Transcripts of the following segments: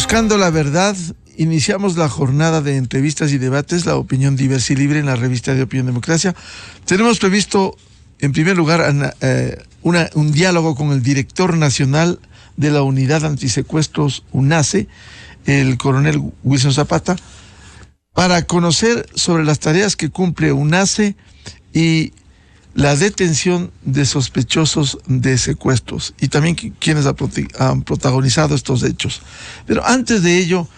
Buscando la verdad, iniciamos la jornada de entrevistas y debates, la opinión diversa y libre en la revista de Opinión Democracia. Tenemos previsto, en primer lugar, un diálogo con el director nacional de la Unidad Antisecuestros UNACE, el coronel Wilson Zapata, para conocer sobre las tareas que cumple UNACE y la detención de sospechosos de secuestros y también quienes han protagonizado estos hechos. Pero antes de ello,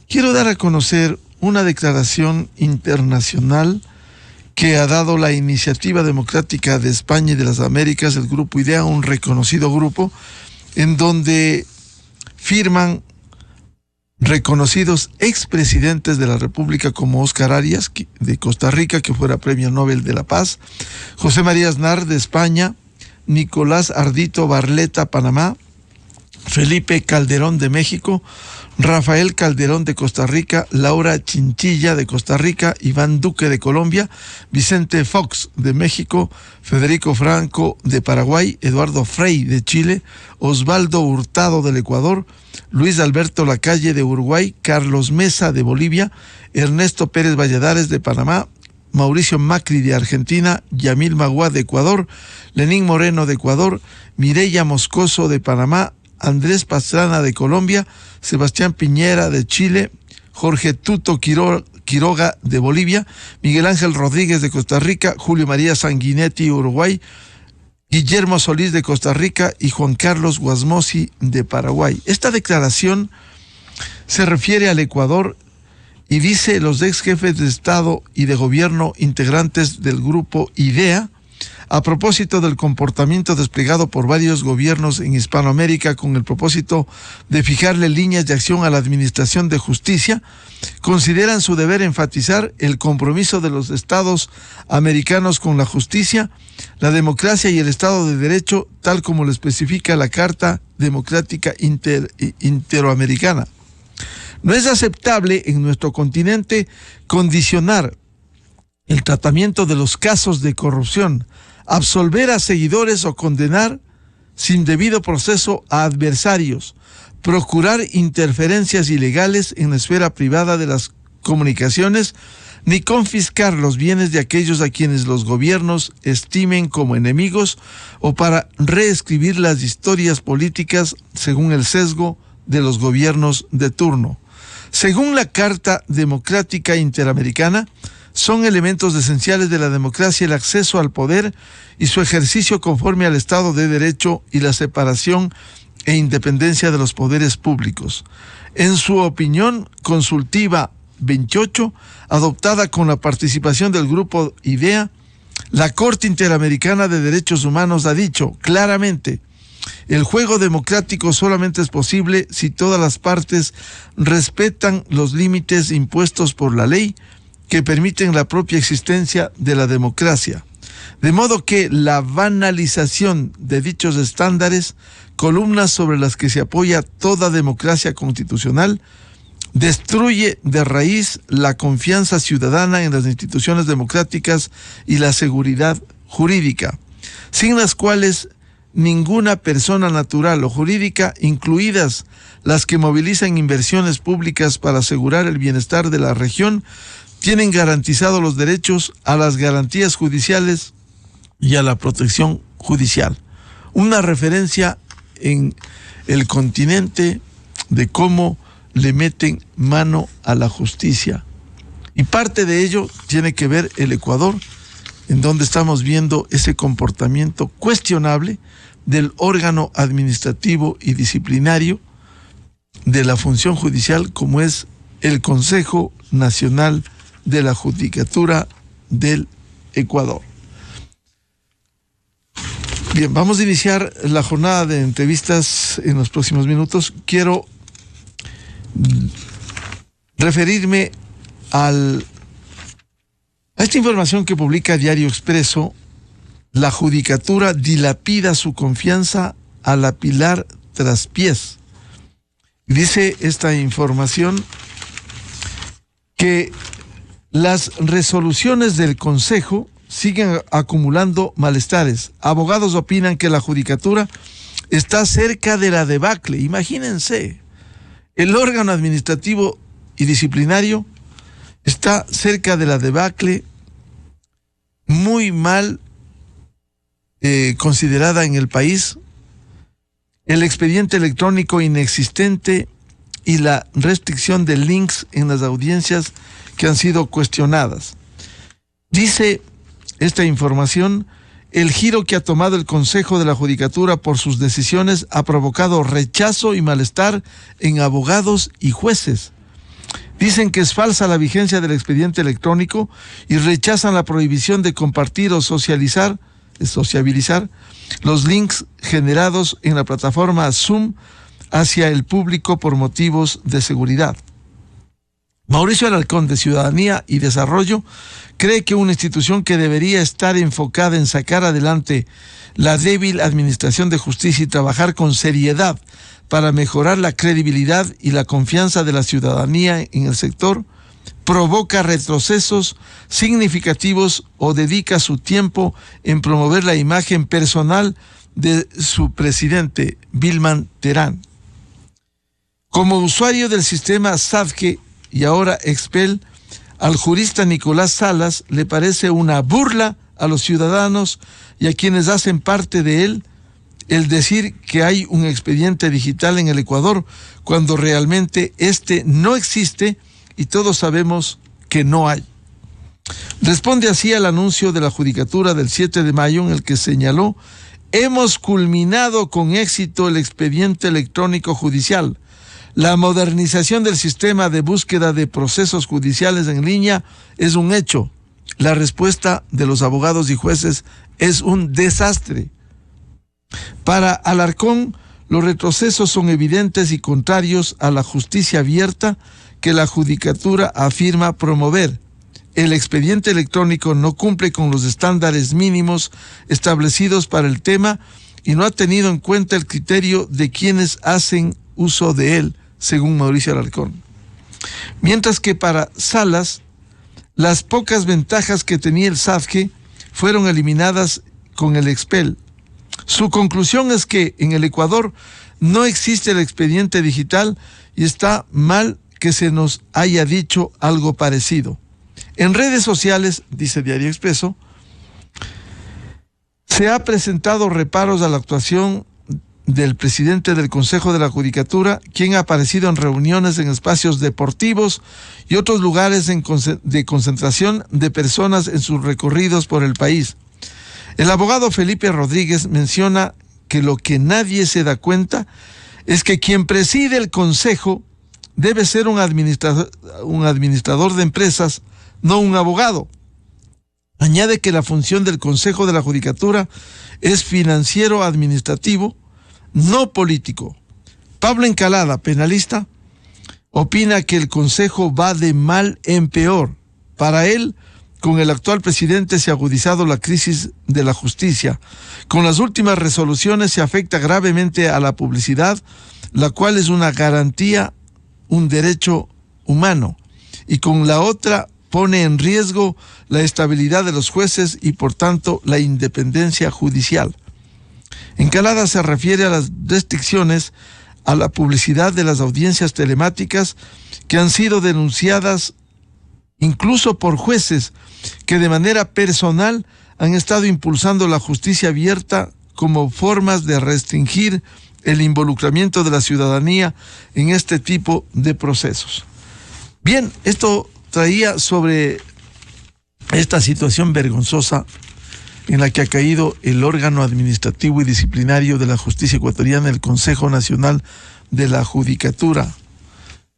quiero dar a conocer una declaración internacional que ha dado la Iniciativa Democrática de España y de las Américas, el Grupo IDEA, un reconocido grupo, en donde firman reconocidos expresidentes de la República como Óscar Arias, de Costa Rica, que fuera Premio Nobel de la Paz, José María Aznar, de España, Nicolás Ardito Barletta, Panamá, Felipe Calderón, de México, Rafael Calderón, de Costa Rica, Laura Chinchilla, de Costa Rica, Iván Duque, de Colombia, Vicente Fox, de México, Federico Franco, de Paraguay, Eduardo Frei, de Chile, Osvaldo Hurtado, del Ecuador, Luis Alberto Lacalle, de Uruguay, Carlos Mesa, de Bolivia, Ernesto Pérez Valladares, de Panamá, Mauricio Macri, de Argentina, Yamil Magua, de Ecuador, Lenín Moreno, de Ecuador, Mireya Moscoso, de Panamá, Andrés Pastrana, de Colombia, Sebastián Piñera, de Chile, Jorge Tuto Quiroga, de Bolivia, Miguel Ángel Rodríguez, de Costa Rica, Julio María Sanguinetti, Uruguay, Guillermo Solís, de Costa Rica, y Juan Carlos Guasmosi, de Paraguay. Esta declaración se refiere al Ecuador y dice: los ex jefes de Estado y de Gobierno integrantes del Grupo IDEA, a propósito del comportamiento desplegado por varios gobiernos en Hispanoamérica con el propósito de fijarle líneas de acción a la Administración de Justicia, consideran su deber enfatizar el compromiso de los estados americanos con la justicia, la democracia y el Estado de Derecho, tal como lo especifica la Carta Democrática Interoamericana. No es aceptable en nuestro continente condicionar el tratamiento de los casos de corrupción, absolver a seguidores o condenar sin debido proceso a adversarios, procurar interferencias ilegales en la esfera privada de las comunicaciones, ni confiscar los bienes de aquellos a quienes los gobiernos estimen como enemigos o para reescribir las historias políticas según el sesgo de los gobiernos de turno. Según la Carta Democrática Interamericana, son elementos esenciales de la democracia el acceso al poder y su ejercicio conforme al Estado de Derecho y la separación e independencia de los poderes públicos. En su opinión consultiva 28, adoptada con la participación del Grupo IDEA, la Corte Interamericana de Derechos Humanos ha dicho claramente: el juego democrático solamente es posible si todas las partes respetan los límites impuestos por la ley que permiten la propia existencia de la democracia. De modo que la banalización de dichos estándares, columnas sobre las que se apoya toda democracia constitucional, destruye de raíz la confianza ciudadana en las instituciones democráticas y la seguridad jurídica, sin las cuales ninguna persona natural o jurídica, incluidas las que movilizan inversiones públicas para asegurar el bienestar de la región, tienen garantizados los derechos a las garantías judiciales y a la protección judicial. Una referencia en el continente de cómo le meten mano a la justicia. Y parte de ello tiene que ver el Ecuador, en donde estamos viendo ese comportamiento cuestionable del órgano administrativo y disciplinario de la función judicial, como es el Consejo Nacional de la Judicatura del Ecuador. Bien, vamos a iniciar la jornada de entrevistas en los próximos minutos. Quiero referirme a esta información que publica Diario Expreso. La Judicatura dilapida su confianza al apilar traspiés. Dice esta información que las resoluciones del Consejo siguen acumulando malestares. Abogados opinan que la Judicatura está cerca de la debacle. Imagínense, El órgano administrativo y disciplinario está cerca de la debacle, muy mal considerada en el país, el expediente electrónico inexistente y la restricción de links en las audiencias que han sido cuestionadas. Dice esta información: el giro que ha tomado el Consejo de la Judicatura por sus decisiones ha provocado rechazo y malestar en abogados y jueces. Dicen que es falsa la vigencia del expediente electrónico y rechazan la prohibición de compartir o sociabilizar los links generados en la plataforma Zoom hacia el público por motivos de seguridad. Mauricio Alarcón, de Ciudadanía y Desarrollo, cree que una institución que debería estar enfocada en sacar adelante la débil administración de justicia y trabajar con seriedad para mejorar la credibilidad y la confianza de la ciudadanía en el sector, provoca retrocesos significativos o dedica su tiempo en promover la imagen personal de su presidente, Vilman Terán. Como usuario del sistema SADGE y ahora Expel, al jurista Nicolás Salas le parece una burla a los ciudadanos y a quienes hacen parte de él el decir que hay un expediente digital en el Ecuador cuando realmente este no existe y todos sabemos que no hay. Responde así al anuncio de la Judicatura del 7 de mayo en el que señaló: hemos culminado con éxito el expediente electrónico judicial. La modernización del sistema de búsqueda de procesos judiciales en línea es un hecho. La respuesta de los abogados y jueces es un desastre. Para Alarcón, los retrocesos son evidentes y contrarios a la justicia abierta que la Judicatura afirma promover. El expediente electrónico no cumple con los estándares mínimos establecidos para el tema y no ha tenido en cuenta el criterio de quienes hacen uso de él, según Mauricio Alarcón. Mientras que para Salas, las pocas ventajas que tenía el SADGE fueron eliminadas con el Expel. Su conclusión es que en el Ecuador no existe el expediente digital y está mal que se nos haya dicho algo parecido. En redes sociales, dice Diario Expreso, se ha presentado reparos a la actuación del presidente del Consejo de la Judicatura, quien ha aparecido en reuniones en espacios deportivos y otros lugares de concentración de personas en sus recorridos por el país. El abogado Felipe Rodríguez menciona que lo que nadie se da cuenta es que quien preside el Consejo debe ser un administrador de empresas, no un abogado. Añade que la función del Consejo de la Judicatura es financiero-administrativo, no político. Pablo Encalada, penalista, opina que el Consejo va de mal en peor. Para él, con el actual presidente se ha agudizado la crisis de la justicia. Con las últimas resoluciones se afecta gravemente a la publicidad, la cual es una garantía, un derecho humano, y con la otra pone en riesgo la estabilidad de los jueces y por tanto la independencia judicial. Encalada se refiere a las restricciones a la publicidad de las audiencias telemáticas que han sido denunciadas incluso por jueces que de manera personal han estado impulsando la justicia abierta como formas de restringir el involucramiento de la ciudadanía en este tipo de procesos. Bien, esto traía sobre esta situación vergonzosa en la que ha caído el órgano administrativo y disciplinario de la justicia ecuatoriana, el Consejo Nacional de la Judicatura.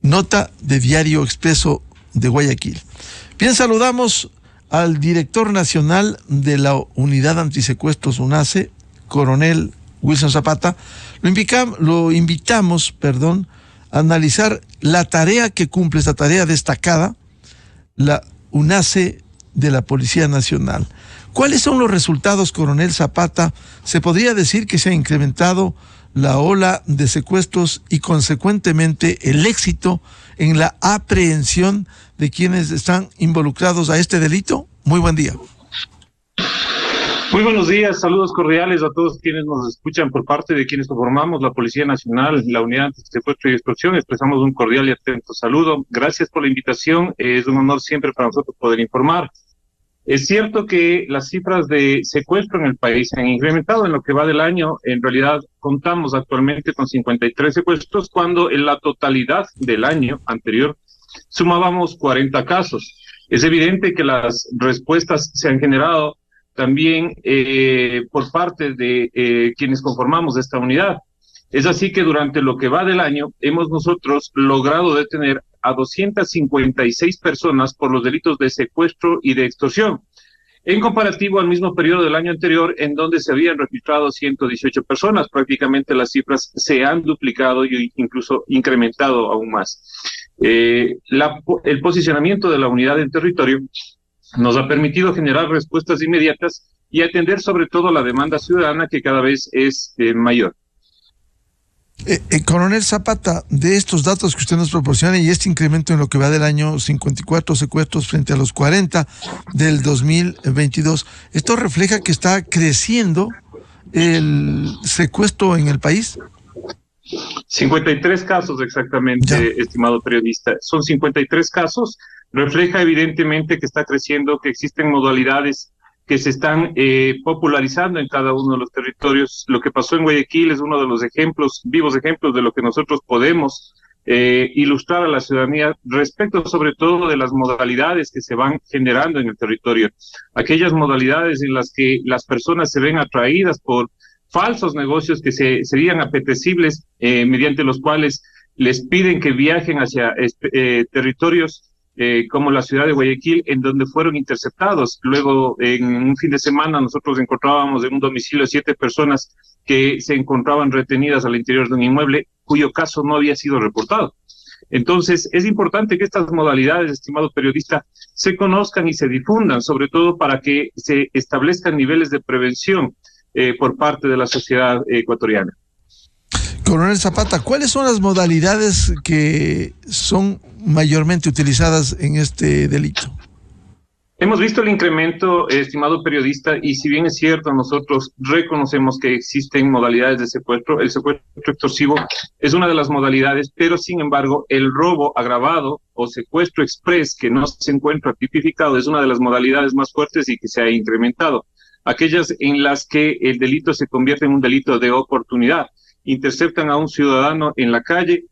Nota de Diario Expreso de Guayaquil. Bien, saludamos al director nacional de la Unidad Antisecuestros UNACE, coronel Wilson Zapata. Lo invitamos, a analizar la tarea que cumple, esta tarea destacada, la UNACE de la Policía Nacional. ¿Cuáles son los resultados, coronel Zapata? Se podría decir que se ha incrementado la ola de secuestros y consecuentemente el éxito en la aprehensión de quienes están involucrados a este delito. Muy buen día. Muy buenos días, saludos cordiales a todos quienes nos escuchan por parte de quienes conformamos la Policía Nacional, la Unidad Antisecuestro y Extorsión. Expresamos un cordial y atento saludo. Gracias por la invitación, es un honor siempre para nosotros poder informar. Es cierto que las cifras de secuestro en el país se han incrementado en lo que va del año. En realidad contamos actualmente con 53 secuestros, cuando en la totalidad del año anterior sumábamos 40 casos. Es evidente que las respuestas se han generado también por parte de quienes conformamos esta unidad. Es así que durante lo que va del año hemos nosotros logrado detener a 256 personas por los delitos de secuestro y de extorsión, en comparativo al mismo periodo del año anterior, en donde se habían registrado 118 personas. Prácticamente las cifras se han duplicado e incluso incrementado aún más. El posicionamiento de la unidad en territorio nos ha permitido generar respuestas inmediatas y atender sobre todo la demanda ciudadana, que cada vez es mayor. Coronel Zapata, de estos datos que usted nos proporciona y este incremento en lo que va del año, 54 secuestros frente a los 40 del 2022, ¿esto refleja que está creciendo el secuestro en el país? 53 casos exactamente, Ya. estimado periodista. Son 53 casos. Refleja evidentemente que está creciendo, que existen modalidades que se están popularizando en cada uno de los territorios. Lo que pasó en Guayaquil es uno de los ejemplos, vivos ejemplos de lo que nosotros podemos ilustrar a la ciudadanía respecto sobre todo de las modalidades que se van generando en el territorio. Aquellas modalidades en las que las personas se ven atraídas por falsos negocios que serían apetecibles, mediante los cuales les piden que viajen hacia territorios como la ciudad de Guayaquil, en donde fueron interceptados. Luego, en un fin de semana, nosotros encontrábamos en un domicilio 7 personas que se encontraban retenidas al interior de un inmueble cuyo caso no había sido reportado. Entonces, es importante que estas modalidades, estimado periodista, se conozcan y se difundan, sobre todo para que se establezcan niveles de prevención por parte de la sociedad ecuatoriana. Coronel Zapata, ¿cuáles son las modalidades que son mayormente utilizadas en este delito? Hemos visto el incremento, estimado periodista, y si bien es cierto, nosotros reconocemos que existen modalidades de secuestro. El secuestro extorsivo es una de las modalidades, pero sin embargo, el robo agravado o secuestro express, que no se encuentra tipificado, es una de las modalidades más fuertes y que se ha incrementado. Aquellas en las que el delito se convierte en un delito de oportunidad. Interceptan a un ciudadano en la calle,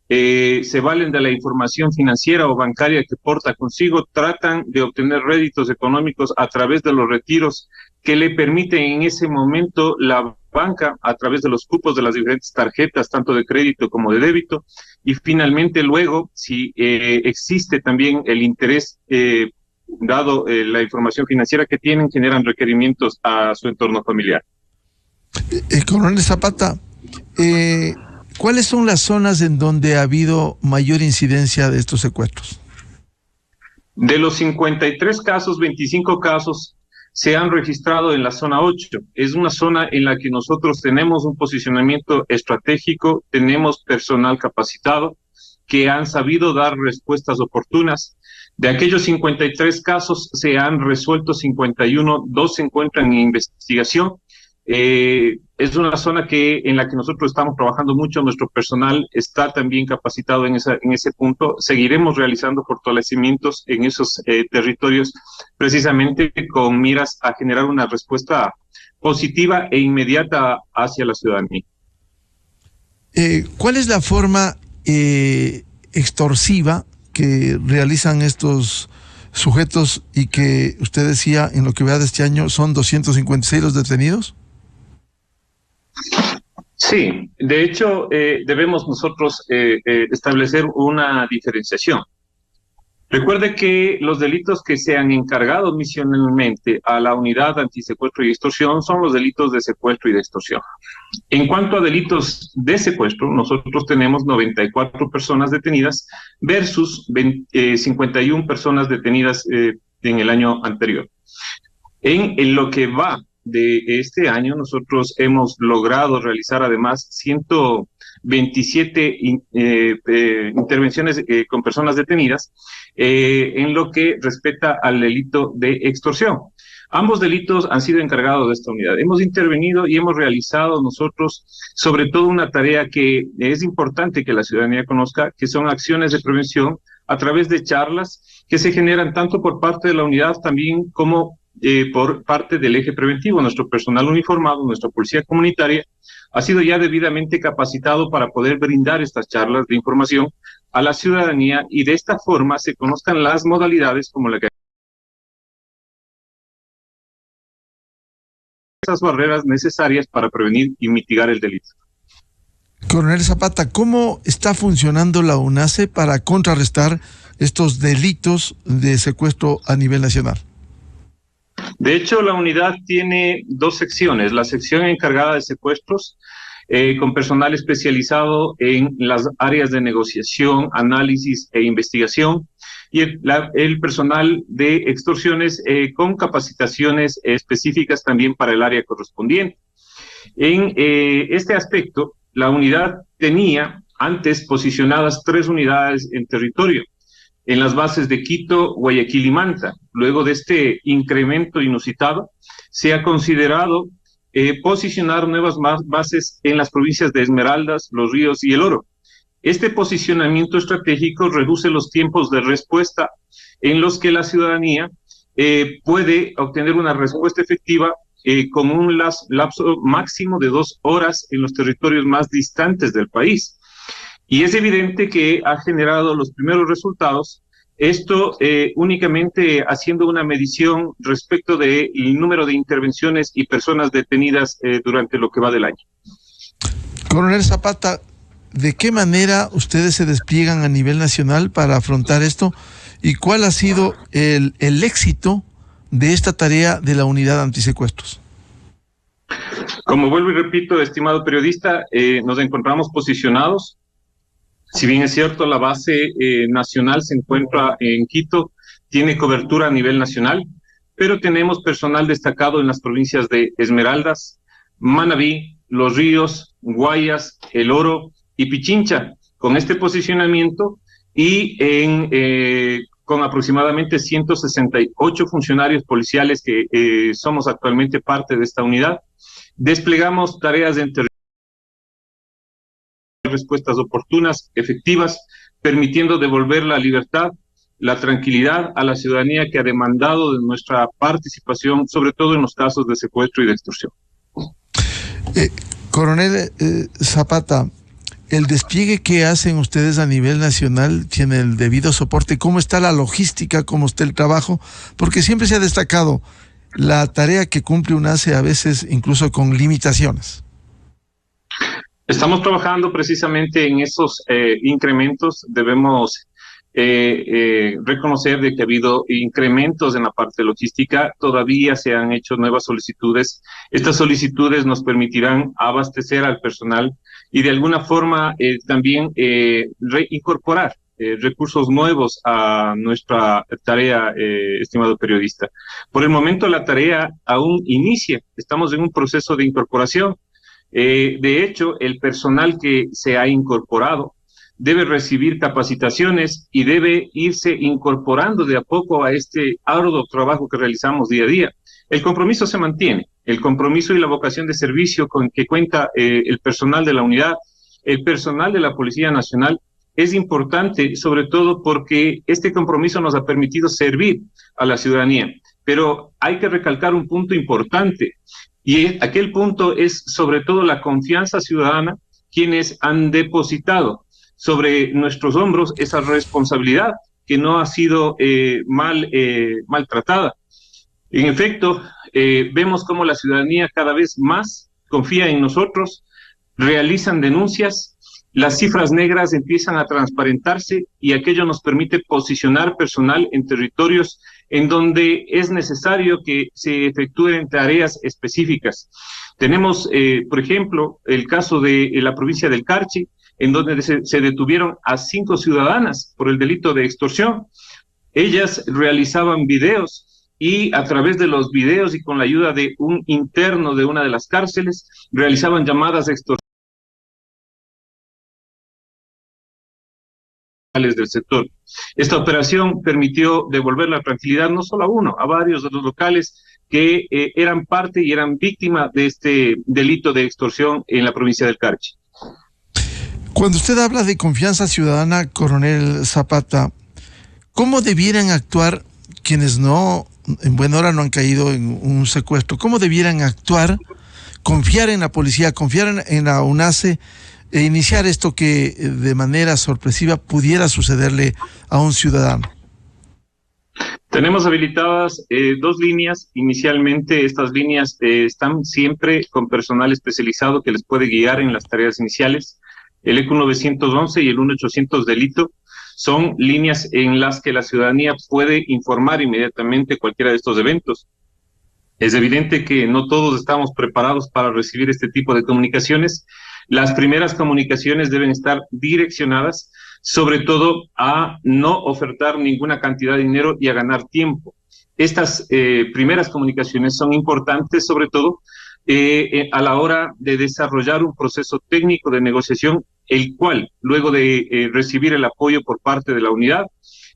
se valen de la información financiera o bancaria que porta consigo, tratan de obtener réditos económicos a través de los retiros que le permiten en ese momento la banca a través de los cupos de las diferentes tarjetas, tanto de crédito como de débito, y finalmente luego, si existe también el interés dado la información financiera que tienen, generan requerimientos a su entorno familiar. Coronel Zapata, ¿cuáles son las zonas en donde ha habido mayor incidencia de estos secuestros? De los 53 casos, 25 casos se han registrado en la zona 8. Es una zona en la que nosotros tenemos un posicionamiento estratégico, tenemos personal capacitado que han sabido dar respuestas oportunas. De aquellos 53 casos se han resuelto 51, 2 se encuentran en investigación. Es una zona en la que nosotros estamos trabajando mucho, nuestro personal está también capacitado en ese punto. Seguiremos realizando fortalecimientos en esos territorios, precisamente con miras a generar una respuesta positiva e inmediata hacia la ciudadanía. ¿Cuál es la forma extorsiva que realizan estos sujetos y que usted decía en lo que va de este año son 256 los detenidos? Sí, de hecho debemos nosotros establecer una diferenciación. Recuerde que los delitos que se han encargado misionalmente a la unidad antisecuestro y extorsión son los delitos de secuestro y de extorsión. En cuanto a delitos de secuestro, nosotros tenemos 94 personas detenidas versus 51 personas detenidas en el año anterior. En lo que va de este año, nosotros hemos logrado realizar además 127 intervenciones con personas detenidas en lo que respecta al delito de extorsión. Ambos delitos han sido encargados de esta unidad. Hemos intervenido y hemos realizado nosotros, sobre todo, una tarea que es importante que la ciudadanía conozca, que son acciones de prevención a través de charlas que se generan tanto por parte de la unidad también como por parte del eje preventivo. Nuestro personal uniformado, nuestra policía comunitaria, ha sido ya debidamente capacitado para poder brindar estas charlas de información a la ciudadanía y de esta forma se conozcan las modalidades como la que esas barreras necesarias para prevenir y mitigar el delito. Coronel Zapata, ¿cómo está funcionando la UNACE para contrarrestar estos delitos de secuestro a nivel nacional? De hecho, la unidad tiene dos secciones. La sección encargada de secuestros, con personal especializado en las áreas de negociación, análisis e investigación, y el personal de extorsiones con capacitaciones específicas también para el área correspondiente. En este aspecto, la unidad tenía antes posicionadas 3 unidades en territorio, en las bases de Quito, Guayaquil y Manta. Luego de este incremento inusitado, se ha considerado posicionar nuevas bases en las provincias de Esmeraldas, Los Ríos y El Oro. Este posicionamiento estratégico reduce los tiempos de respuesta en los que la ciudadanía puede obtener una respuesta efectiva con un lapso máximo de 2 horas en los territorios más distantes del país. Y es evidente que ha generado los primeros resultados, esto únicamente haciendo una medición respecto del número de intervenciones y personas detenidas durante lo que va del año. Coronel Zapata, ¿de qué manera ustedes se despliegan a nivel nacional para afrontar esto? ¿Y cuál ha sido el éxito de esta tarea de la unidad antisecuestros? Como vuelvo y repito, estimado periodista, nos encontramos posicionados. Si bien es cierto, la base nacional se encuentra en Quito, tiene cobertura a nivel nacional, pero tenemos personal destacado en las provincias de Esmeraldas, Manabí, Los Ríos, Guayas, El Oro y Pichincha, con este posicionamiento y con aproximadamente 168 funcionarios policiales que somos actualmente parte de esta unidad. Desplegamos tareas de respuestas oportunas, efectivas, permitiendo devolver la libertad, la tranquilidad a la ciudadanía que ha demandado de nuestra participación, sobre todo en los casos de secuestro y de extorsión. Coronel Zapata, ¿el despliegue que hacen ustedes a nivel nacional tiene el debido soporte? ¿Cómo está la logística? ¿Cómo está el trabajo? Porque siempre se ha destacado la tarea que cumple UNACE a veces incluso con limitaciones. Estamos trabajando precisamente en esos incrementos. Debemos reconocer de que ha habido incrementos en la parte logística. Todavía se han hecho nuevas solicitudes. Estas solicitudes nos permitirán abastecer al personal y de alguna forma también reincorporar recursos nuevos a nuestra tarea, estimado periodista. Por el momento la tarea aún inicia. Estamos en un proceso de incorporación. De hecho, el personal que se ha incorporado debe recibir capacitaciones y debe irse incorporando de a poco a este arduo trabajo que realizamos día a día. El compromiso se mantiene, el compromiso y la vocación de servicio con que cuenta el personal de la unidad, el personal de la Policía Nacional, es importante, sobre todo porque este compromiso nos ha permitido servir a la ciudadanía. Pero hay que recalcar un punto importante, y aquel punto es sobre todo la confianza ciudadana, quienes han depositado sobre nuestros hombros esa responsabilidad que no ha sido maltratada. En efecto, vemos cómo la ciudadanía cada vez más confía en nosotros, realizan denuncias, las cifras negras empiezan a transparentarse y aquello nos permite posicionar personal en territorios en donde es necesario que se efectúen tareas específicas. Tenemos, por ejemplo, el caso de la provincia del Carchi, en donde se detuvieron a 5 ciudadanas por el delito de extorsión. Ellas realizaban videos y a través de los videos y con la ayuda de un interno de una de las cárceles, realizaban llamadas extorsivas del sector. Esta operación permitió devolver la tranquilidad no solo a uno, a varios de los locales que eran parte y eran víctimas de este delito de extorsión en la provincia del Carchi. Cuando usted habla de confianza ciudadana, coronel Zapata, ¿cómo debieran actuar quienes no, en buena hora no han caído en un secuestro? ¿Cómo debieran actuar, confiar en la policía, confiar en la UNACE e iniciar esto que de manera sorpresiva pudiera sucederle a un ciudadano? Tenemos habilitadas dos líneas. Inicialmente, estas líneas están siempre con personal especializado que les puede guiar en las tareas iniciales. El ECU 911 y el 1800 delito son líneas en las que la ciudadanía puede informar inmediatamente cualquiera de estos eventos. Es evidente que no todos estamos preparados para recibir este tipo de comunicaciones. Las primeras comunicaciones deben estar direccionadas sobre todo a no ofertar ninguna cantidad de dinero y a ganar tiempo. Estas primeras comunicaciones son importantes sobre todo a la hora de desarrollar un proceso técnico de negociación, el cual, luego de recibir el apoyo por parte de la unidad,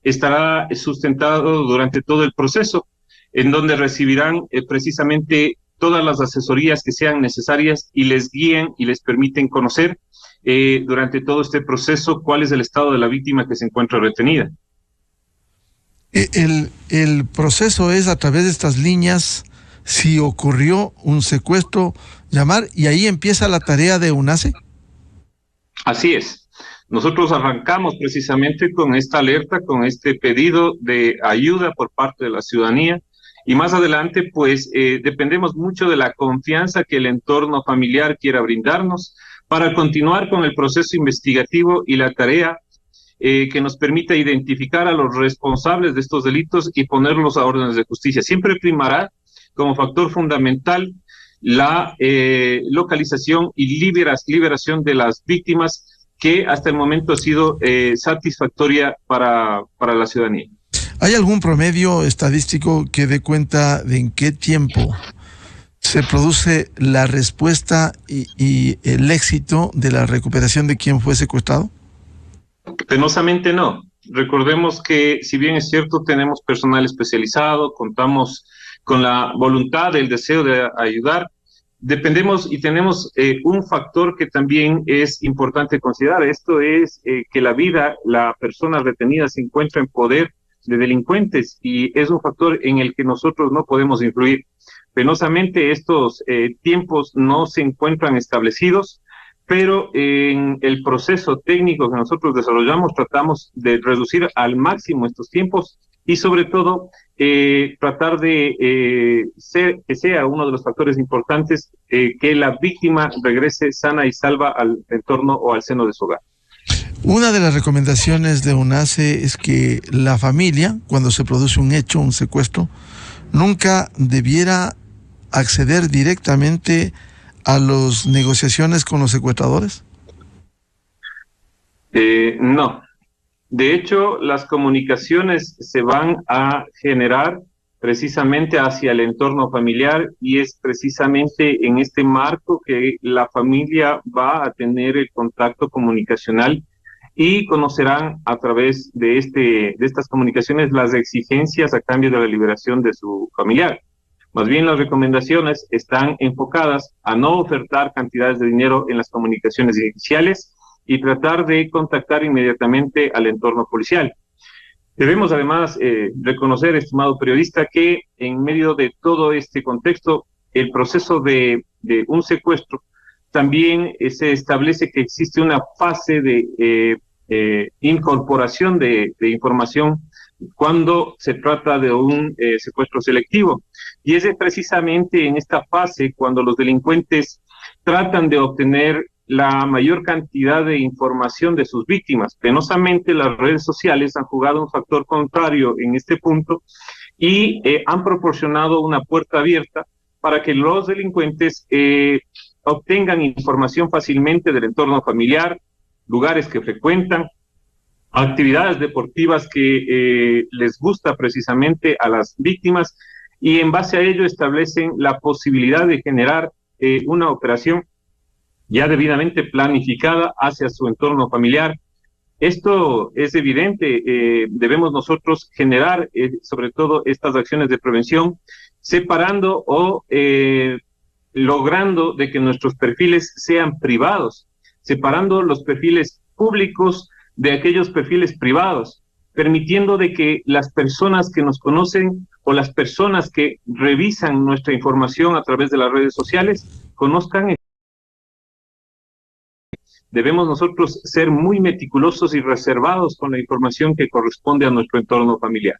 estará sustentado durante todo el proceso, en donde recibirán precisamente todas las asesorías que sean necesarias y les guíen y les permiten conocer durante todo este proceso cuál es el estado de la víctima que se encuentra retenida. El proceso es a través de estas líneas, si ocurrió un secuestro, llamar, y ahí empieza la tarea de UNACE. Así es. Nosotros arrancamos precisamente con esta alerta, con este pedido de ayuda por parte de la ciudadanía, y más adelante pues dependemos mucho de la confianza que el entorno familiar quiera brindarnos para continuar con el proceso investigativo y la tarea que nos permita identificar a los responsables de estos delitos y ponerlos a órdenes de justicia. Siempre primará como factor fundamental la localización y liberación de las víctimas, que hasta el momento ha sido satisfactoria para la ciudadanía. ¿Hay algún promedio estadístico que dé cuenta de en qué tiempo se produce la respuesta y el éxito de la recuperación de quien fue secuestrado? Penosamente no. Recordemos que, si bien es cierto, tenemos personal especializado, contamos con la voluntad, el deseo de ayudar, dependemos y tenemos un factor que también es importante considerar. Esto es que la persona retenida se encuentra en poder de delincuentes y es un factor en el que nosotros no podemos influir. Penosamente estos tiempos no se encuentran establecidos, pero en el proceso técnico que nosotros desarrollamos tratamos de reducir al máximo estos tiempos y sobre todo tratar de que sea uno de los factores importantes que la víctima regrese sana y salva al entorno o al seno de su hogar. Una de las recomendaciones de UNACE es que la familia, cuando se produce un hecho, un secuestro, nunca debiera acceder directamente a las negociaciones con los secuestradores. No. De hecho, las comunicaciones se van a generar precisamente hacia el entorno familiar y es precisamente en este marco que la familia va a tener el contacto comunicacional y conocerán a través de estas comunicaciones las exigencias a cambio de la liberación de su familiar. Más bien, las recomendaciones están enfocadas a no ofertar cantidades de dinero en las comunicaciones iniciales y tratar de contactar inmediatamente al entorno policial. Debemos además reconocer, estimado periodista, que en medio de todo este contexto, el proceso de un secuestro también se establece que existe una fase de incorporación de información cuando se trata de un secuestro selectivo. Y es precisamente en esta fase cuando los delincuentes tratan de obtener la mayor cantidad de información de sus víctimas. Penosamente, las redes sociales han jugado un factor contrario en este punto y han proporcionado una puerta abierta para que los delincuentes obtengan información fácilmente del entorno familiar, lugares que frecuentan, actividades deportivas que les gusta precisamente a las víctimas, y en base a ello establecen la posibilidad de generar una operación ya debidamente planificada hacia su entorno familiar. Esto es evidente, debemos nosotros generar sobre todo estas acciones de prevención, separando o logrando de que nuestros perfiles sean privados, separando los perfiles públicos de aquellos perfiles privados, permitiendo de que las personas que nos conocen o las personas que revisan nuestra información a través de las redes sociales conozcan. Debemos nosotros ser muy meticulosos y reservados con la información que corresponde a nuestro entorno familiar.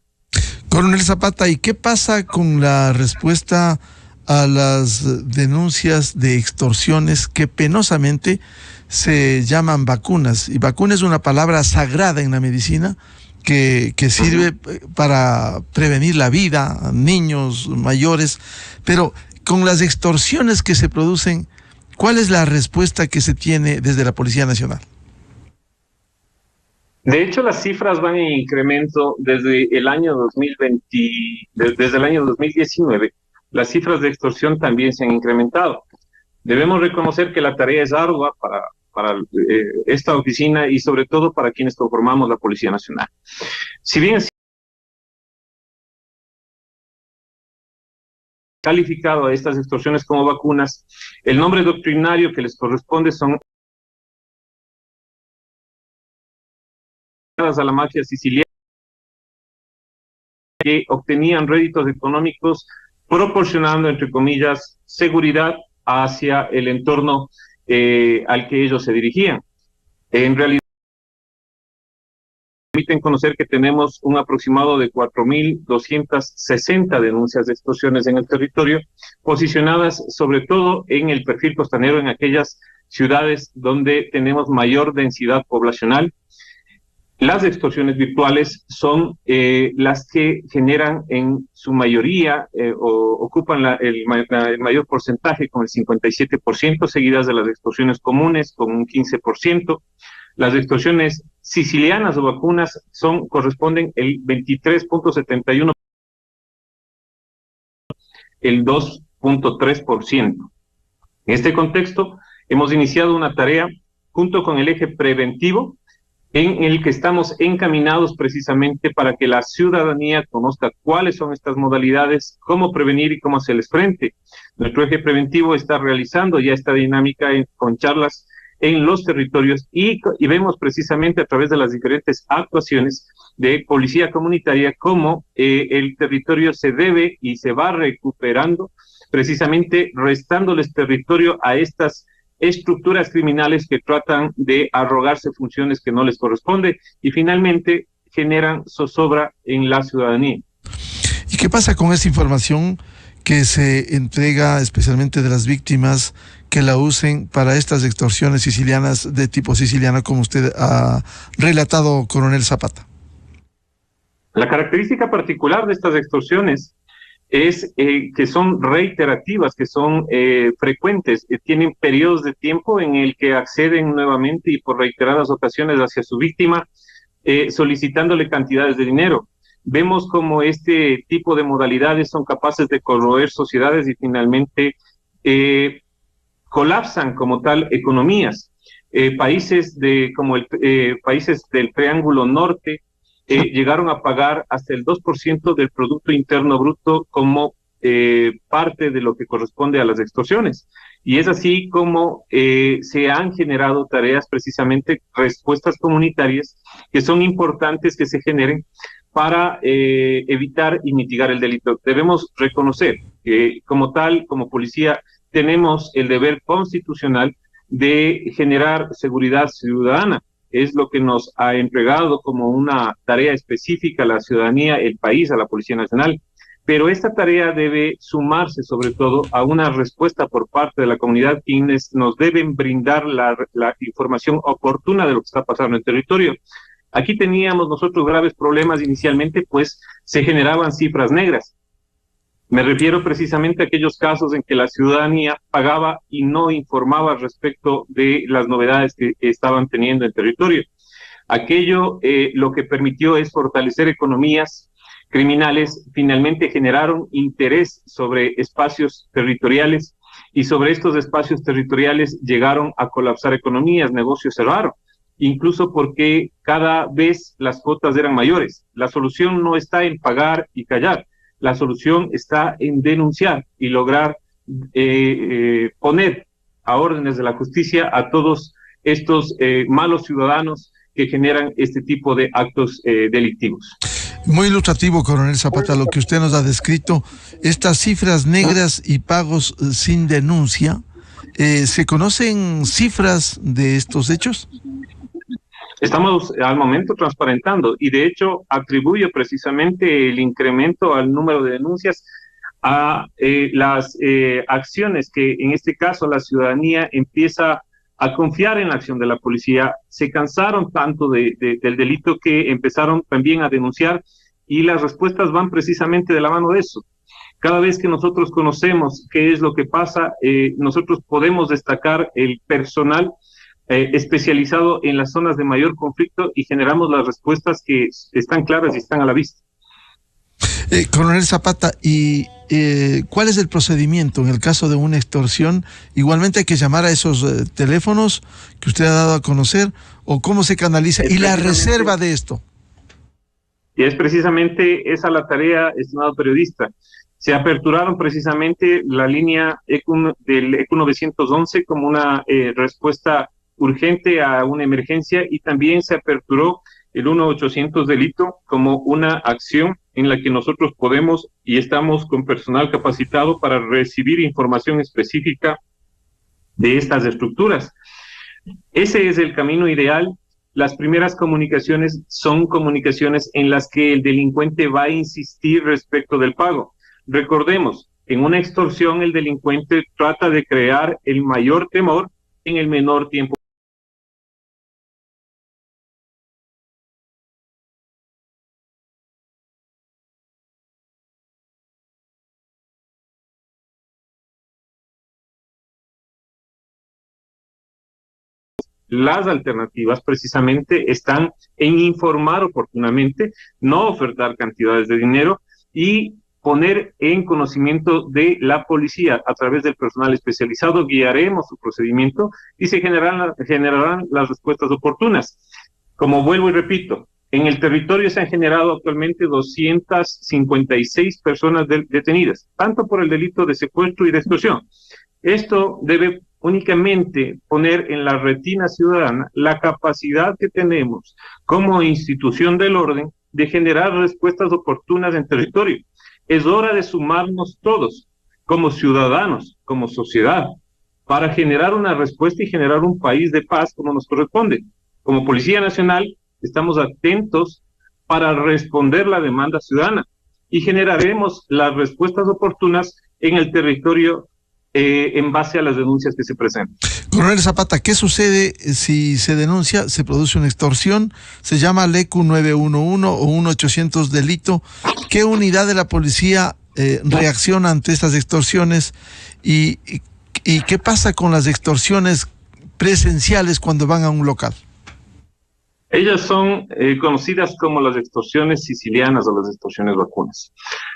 Coronel Zapata, ¿y qué pasa con la respuesta a las denuncias de extorsiones que penosamente se llaman vacunas? Y vacuna es una palabra sagrada en la medicina que sirve para prevenir la vida a niños, mayores, pero con las extorsiones que se producen, ¿cuál es la respuesta que se tiene desde la Policía Nacional? De hecho, las cifras van en incremento desde el año 2020, desde el año 2019. Las cifras de extorsión también se han incrementado. Debemos reconocer que la tarea es ardua para esta oficina y sobre todo para quienes conformamos la Policía Nacional. Si bien es calificado a estas extorsiones como vacunas, el nombre doctrinario que les corresponde son a la mafia siciliana, que obtenían réditos económicos proporcionando, entre comillas, seguridad hacia el entorno al que ellos se dirigían. En realidad, permiten conocer que tenemos un aproximado de 4.260 denuncias de extorsiones en el territorio, posicionadas sobre todo en el perfil costanero, en aquellas ciudades donde tenemos mayor densidad poblacional. Las extorsiones virtuales son las que generan en su mayoría o ocupan el mayor porcentaje con el 57%, seguidas de las extorsiones comunes con un 15%. Las extorsiones sicilianas o vacunas corresponden el 23.71%, el 2.3%. En este contexto, hemos iniciado una tarea junto con el eje preventivo, en el que estamos encaminados precisamente para que la ciudadanía conozca cuáles son estas modalidades, cómo prevenir y cómo hacerles frente. Nuestro eje preventivo está realizando ya esta dinámica con charlas en los territorios y vemos precisamente a través de las diferentes actuaciones de policía comunitaria cómo el territorio se debe y se va recuperando, precisamente restándoles territorio a estas estructuras criminales que tratan de arrogarse funciones que no les corresponde y finalmente generan zozobra en la ciudadanía. ¿Y qué pasa con esa información que se entrega especialmente de las víctimas que la usen para estas extorsiones sicilianas de tipo siciliano, como usted ha relatado, Coronel Zapata? La característica particular de estas extorsiones es que son reiterativas, que son frecuentes, tienen periodos de tiempo en el que acceden nuevamente y por reiteradas ocasiones hacia su víctima, solicitándole cantidades de dinero. Vemos como este tipo de modalidades son capaces de corroer sociedades y finalmente colapsan como tal economías. Países países del Triángulo Norte llegaron a pagar hasta el 2% del Producto Interno Bruto como parte de lo que corresponde a las extorsiones. Y es así como se han generado tareas, precisamente respuestas comunitarias, que son importantes que se generen para evitar y mitigar el delito. Debemos reconocer que como tal, como policía, tenemos el deber constitucional de generar seguridad ciudadana. Es lo que nos ha entregado como una tarea específica a la ciudadanía, el país, a la Policía Nacional. Pero esta tarea debe sumarse sobre todo a una respuesta por parte de la comunidad, quienes nos deben brindar la información oportuna de lo que está pasando en el territorio. Aquí teníamos nosotros graves problemas inicialmente, pues se generaban cifras negras. Me refiero precisamente a aquellos casos en que la ciudadanía pagaba y no informaba respecto de las novedades que estaban teniendo en el territorio. Aquello lo que permitió es fortalecer economías criminales, finalmente generaron interés sobre espacios territoriales y sobre estos espacios territoriales llegaron a colapsar economías, negocios cerraron, incluso porque cada vez las cuotas eran mayores. La solución no está en pagar y callar. la solución está en denunciar y lograr poner a órdenes de la justicia a todos estos malos ciudadanos que generan este tipo de actos delictivos. Muy ilustrativo, coronel Zapata, lo que usted nos ha descrito. Estas cifras negras y pagos sin denuncia, ¿se conocen cifras de estos hechos? Estamos al momento transparentando y de hecho atribuye precisamente el incremento al número de denuncias a las acciones que en este caso la ciudadanía empieza a confiar en la acción de la policía. Se cansaron tanto del delito que empezaron también a denunciar y las respuestas van precisamente de la mano de eso. Cada vez que nosotros conocemos qué es lo que pasa, nosotros podemos destacar el personal especializado en las zonas de mayor conflicto y generamos las respuestas que están claras y están a la vista. Coronel Zapata, ¿y cuál es el procedimiento en el caso de una extorsión? ¿Igualmente hay que llamar a esos teléfonos que usted ha dado a conocer? ¿O cómo se canaliza? ¿Y la reserva de esto? Y es precisamente esa la tarea, estimado periodista. Se aperturaron precisamente la línea del ECU 911 como una respuesta urgente a una emergencia y también se aperturó el 1-800 delito como una acción en la que nosotros podemos y estamos con personal capacitado para recibir información específica de estas estructuras. Ese es el camino ideal. Las primeras comunicaciones son comunicaciones en las que el delincuente va a insistir respecto del pago. Recordemos, en una extorsión el delincuente trata de crear el mayor temor en el menor tiempo. Las alternativas precisamente están en informar oportunamente, no ofertar cantidades de dinero y poner en conocimiento de la policía a través del personal especializado. Guiaremos su procedimiento y se generarán las respuestas oportunas. Como vuelvo y repito, en el territorio se han generado actualmente 256 personas detenidas, tanto por el delito de secuestro y de extorsión. Esto debe únicamente poner en la retina ciudadana la capacidad que tenemos como institución del orden de generar respuestas oportunas en territorio. Es hora de sumarnos todos, como ciudadanos, como sociedad, para generar una respuesta y generar un país de paz como nos corresponde. Como Policía Nacional estamos atentos para responder la demanda ciudadana y generaremos las respuestas oportunas en el territorio en base a las denuncias que se presentan. Coronel Zapata, ¿qué sucede si se denuncia, se produce una extorsión, se llama al ECU 911 o 1-800 delito? ¿Qué unidad de la policía reacciona ante estas extorsiones? ¿Y qué pasa con las extorsiones presenciales cuando van a un local? Ellas son conocidas como las extorsiones sicilianas o las extorsiones vacunas.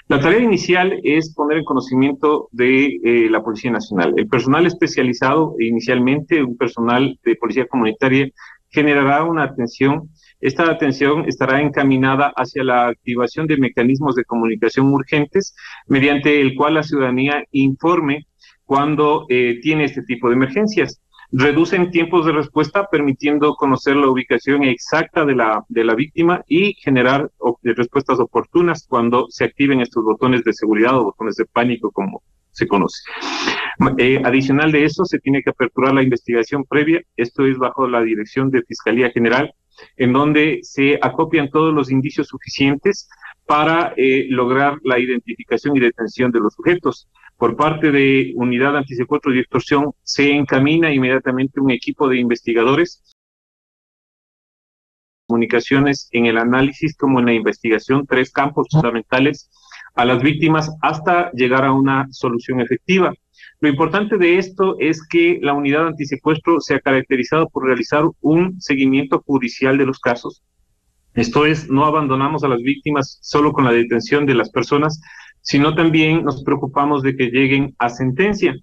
La tarea inicial es poner en conocimiento de la Policía Nacional. El personal especializado, inicialmente un personal de policía comunitaria, generará una atención. Esta atención estará encaminada hacia la activación de mecanismos de comunicación urgentes, mediante el cual la ciudadanía informe cuando tiene este tipo de emergencias. Reducen tiempos de respuesta, permitiendo conocer la ubicación exacta de la víctima y generar respuestas oportunas cuando se activen estos botones de seguridad o botones de pánico, como se conoce. Adicional de eso, se tiene que aperturar la investigación previa. Esto es bajo la dirección de Fiscalía General, en donde se acopian todos los indicios suficientes para lograr la identificación y detención de los sujetos. Por parte de Unidad Antisecuestro y Extorsión se encamina inmediatamente un equipo de investigadores, comunicaciones en el análisis como en la investigación, 3 campos fundamentales a las víctimas hasta llegar a una solución efectiva. Lo importante de esto es que la Unidad Antisecuestro se ha caracterizado por realizar un seguimiento judicial de los casos. Esto es, no abandonamos a las víctimas solo con la detención de las personas, sino también nos preocupamos de que lleguen a sentencia,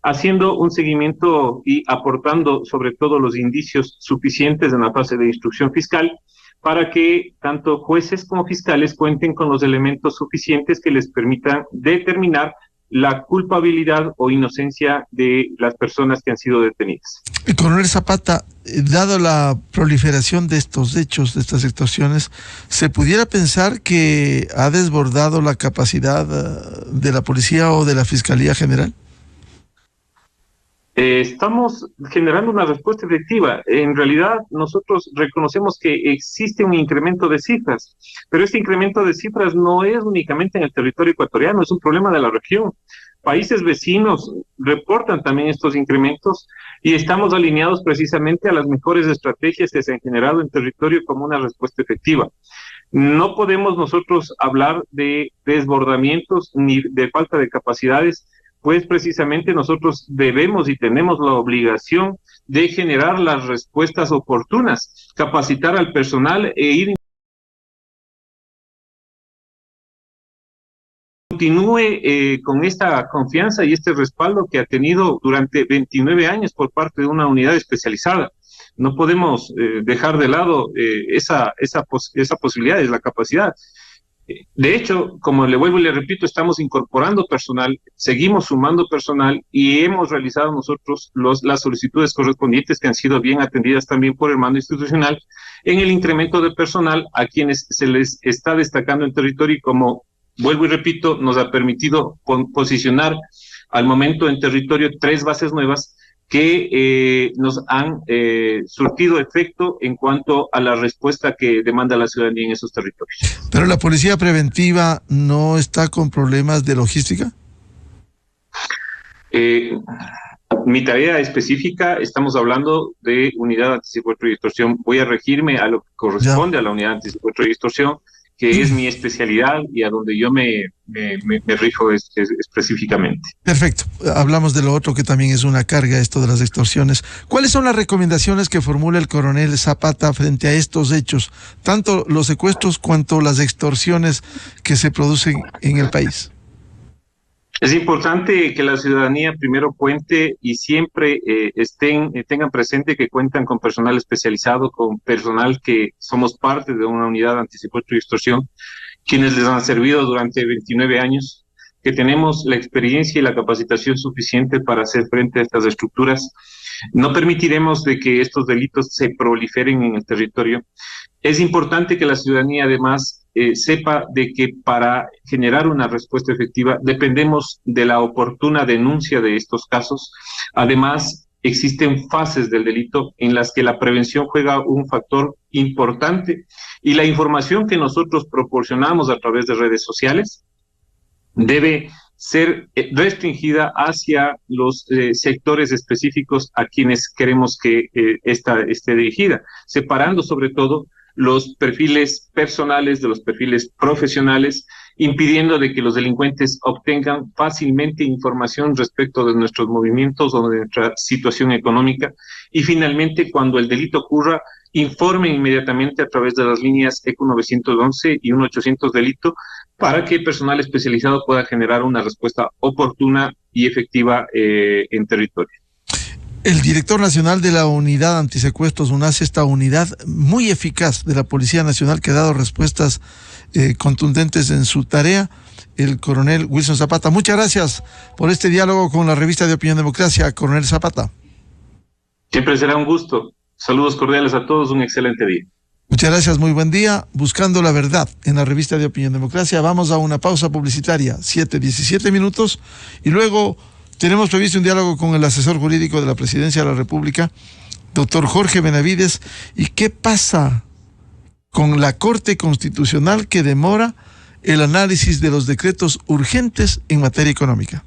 haciendo un seguimiento y aportando sobre todo los indicios suficientes en la fase de instrucción fiscal para que tanto jueces como fiscales cuenten con los elementos suficientes que les permitan determinar la culpabilidad o inocencia de las personas que han sido detenidas. Coronel Zapata, dado la proliferación de estos hechos, de estas extorsiones, ¿se pudiera pensar que ha desbordado la capacidad de la policía o de la Fiscalía General? Estamos generando una respuesta efectiva. En realidad, nosotros reconocemos que existe un incremento de cifras, pero este incremento de cifras no es únicamente en el territorio ecuatoriano, es un problema de la región. Países vecinos reportan también estos incrementos y estamos alineados precisamente a las mejores estrategias que se han generado en territorio como una respuesta efectiva. No podemos nosotros hablar de desbordamientos ni de falta de capacidades, pues precisamente nosotros debemos y tenemos la obligación de generar las respuestas oportunas, capacitar al personal e ir continúe con esta confianza y este respaldo que ha tenido durante 29 años por parte de una unidad especializada. No podemos dejar de lado esa posibilidad, es la capacidad. De hecho, como le vuelvo y le repito, estamos incorporando personal, seguimos sumando personal y hemos realizado nosotros las solicitudes correspondientes que han sido bien atendidas también por el mando institucional en el incremento de personal a quienes se les está destacando en territorio y como vuelvo y repito, nos ha permitido posicionar al momento en territorio 3 bases nuevas que nos han surtido efecto en cuanto a la respuesta que demanda la ciudadanía en esos territorios. ¿Pero la policía preventiva no está con problemas de logística? Mi tarea específica, estamos hablando de unidad antisecuestro y extorsión. Voy a regirme a lo que corresponde a la unidad antisecuestro y extorsión, que es mi especialidad y a donde yo me rijo específicamente. Perfecto. Hablamos de lo otro que también es una carga, esto de las extorsiones. ¿Cuáles son las recomendaciones que formula el coronel Zapata frente a estos hechos, tanto los secuestros cuanto las extorsiones que se producen en el país? Es importante que la ciudadanía primero cuente y siempre tengan presente que cuentan con personal especializado, con personal que somos parte de una unidad antisecuestro y extorsión, quienes les han servido durante 29 años, que tenemos la experiencia y la capacitación suficiente para hacer frente a estas estructuras. No permitiremos de que estos delitos se proliferen en el territorio. Es importante que la ciudadanía además sepa de que para generar una respuesta efectiva dependemos de la oportuna denuncia de estos casos. Además, existen fases del delito en las que la prevención juega un factor importante y la información que nosotros proporcionamos a través de redes sociales debe ser restringida hacia los sectores específicos a quienes queremos que esté dirigida, separando sobre todo los perfiles personales de los perfiles profesionales, impidiendo de que los delincuentes obtengan fácilmente información respecto de nuestros movimientos o de nuestra situación económica. Y finalmente, cuando el delito ocurra, informen inmediatamente a través de las líneas ECO 911 y 1800 delito para que el personal especializado pueda generar una respuesta oportuna y efectiva en territorio. El director nacional de la Unidad Antisecuestros, UNASE, esta unidad muy eficaz de la Policía Nacional que ha dado respuestas contundentes en su tarea, el coronel Wilson Zapata. Muchas gracias por este diálogo con la revista de Opinión Democracia, coronel Zapata. Siempre será un gusto. Saludos cordiales a todos, un excelente día. Muchas gracias, muy buen día. Buscando la verdad en la revista de Opinión Democracia. Vamos a una pausa publicitaria, 7:17 minutos, y luego tenemos previsto un diálogo con el asesor jurídico de la Presidencia de la República, doctor Jorge Benavides. ¿Y qué pasa con la Corte Constitucional que demora el análisis de los decretos urgentes en materia económica?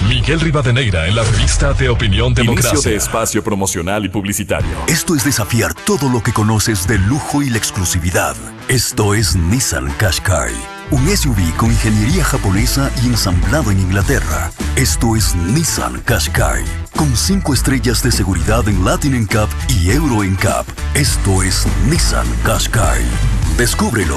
Miguel Rivadeneira en la revista de Opinión Democracia. Inicio de espacio promocional y publicitario. Esto es desafiar todo lo que conoces del lujo y la exclusividad. Esto es Nissan Qashqai. Un SUV con ingeniería japonesa y ensamblado en Inglaterra. Esto es Nissan Qashqai, con 5 estrellas de seguridad en Latin NCAP y Euro NCAP. Esto es Nissan Qashqai. Descúbrelo